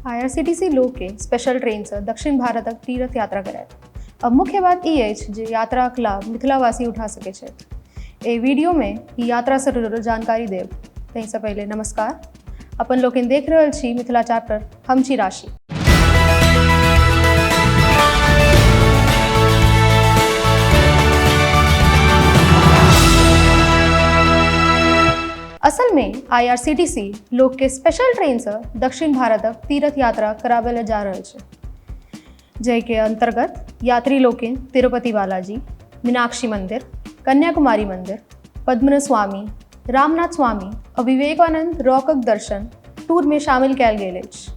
IRCTC लोक के special train से दक्षिण भारतक तीर्थ यात्रा करायत। अब मुख्य बात ई अछि जे यात्राक लाभ मिथिलावासी उठा सकै छथि। ए वीडियो में ई यात्रा से जुड़ल जानकारी देब। तहि से पहले नमस्कार, अपन लोकनि देख रहल छी मिथिला चैप्टर, हम छी राशि। असल में IRCTC लोक के स्पेशल ट्रेन से दक्षिण भारतक तीर्थ यात्रा कराबे ले जा रहल छै, जै के अंतर्गत यात्री लोकनि तिरुपति बालाजी, मीनाक्षी मंदिर, कन्याकुमारी मंदिर, पद्मनाभ स्वामी, रामनाथ स्वामी और विवेकानंद रॉकक दर्शन टूर में शामिल कैल गेल अछि।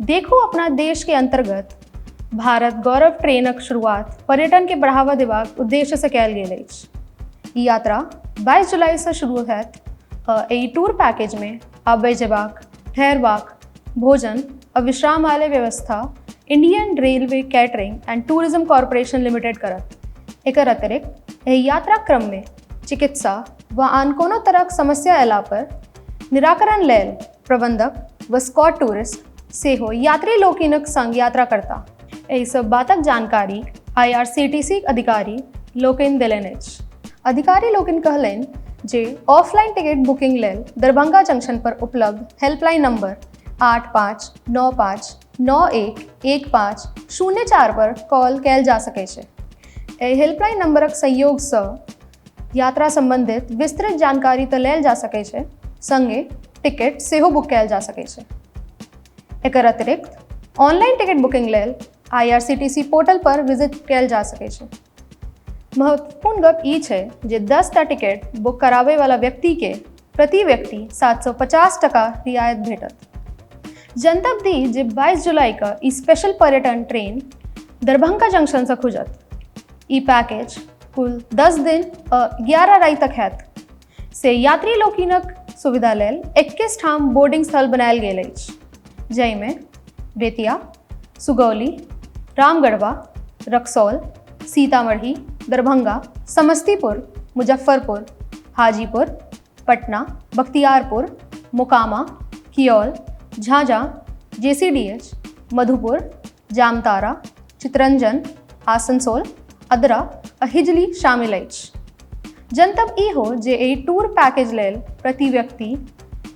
देखो अपना देश के अंतर्गत भारत गौरव ट्रेनक शुरुआत पर्यटन के बढ़ावा देबाक उद्देश्य से कैल गेल अछि। ई यात्रा 22 जुलाई से शुरू हैत। एहि टूर पैकेज में आबय जेबाक, ठहरबाक, भोजन और विश्राम वाले व्यवस्था Indian railway catering and tourism corporation limited करत। एकर अतिरिक्त एहि यात्रा क्रम में चिकित्सा व आन कोनो तरहक समस्या अयला पर निराकरण लेल प्रबंधक व स्कॉट टूरिस्ट सेहो यात्री लोकनिक संग यात्रा करता। एहि सब बातक जानकारी IRCTC अधिकारी लोकनि देलनि अछि। अधिकारी लोकनि कहलनि जे ऑफलाइन टिकट बुकिंग लेल दरभंगा जंक्शन पर उपलब्ध हेल्पलाइन नंबर 8595911504 पर कॉल कैल जा सकै छै। एहि हेल्पलाइन नंबरक सहयोग से यात्रा संबंधित विस्तृत जानकारी तऽ लेल जा सकै छै, संगे टिकट सेहो बुक कैल जा सकै छै। एकर अतिरिक्त ऑनलाइन टिकट बुकिंग लेल IRCTC पोर्टल पर विजिट कैल जा सकै छै। महत्वपूर्ण गप ई छै जे 10 टा टिकट बुक कराबे वाला व्यक्ति के प्रति व्यक्ति 750 टका रियायत भेटत। जनतब दी जे 22 जुलाई का ई स्पेशल पर्यटन ट्रेन दरभंगा जंक्शन से खुजत। ई पैकेज कुल 10 दिन और 11 राति तक हैत। से यात्री लोकनिक सुविधा लेल 21 ठाम बोर्डिंग स्थल बनायल गेल अछि, जाहिमे बेतिया, सुगौली, रामगढ़वा, रक्सौल, सीतामढ़ी, दरभंगा, समस्तीपुर, मुजफ्फरपुर, हाजीपुर, पटना, बख्तियारपुर, मोकामा, किौल, झांझा, JCDH, मधुपुर, जामतारा, चितरंजन, आसनसोल, अदरा और हिजली शामिल अछि। जनतब ई हो जे एहि टूर पैकेज लेल प्रति व्यक्ति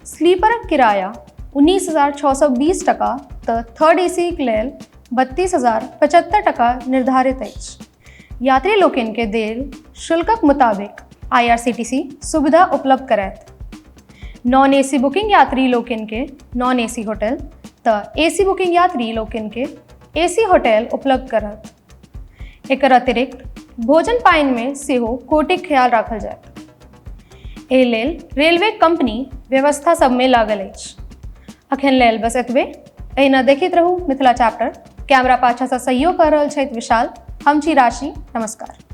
स्लीपरक किराया 19,620 टका तो थर्ड AC के लेल 32,075 टका निर्धारित अछि। यात्री लोकनि के देल शुल्कक मुताबिक IRCTC सुविधा उपलब्ध करायत। नॉन AC बुकिंग यात्री लोकनि के नॉन AC होटल तो AC बुकिंग यात्री लोकनि के AC होटल उपलब्ध करत। एकर अतिरिक्त भोजन पाइन में सेहो कोटिक ख्याल राखल जायत। एहि लेल रेलवे कंपनी व्यवस्था सब में लागल अछि। अखन लेल बस एतबे। एहिना देखैत रहू मिथिला चैप्टर। कैमरा पाछा से सहयोग कर रहल छथि विशाल। हम छी राशि। नमस्कार।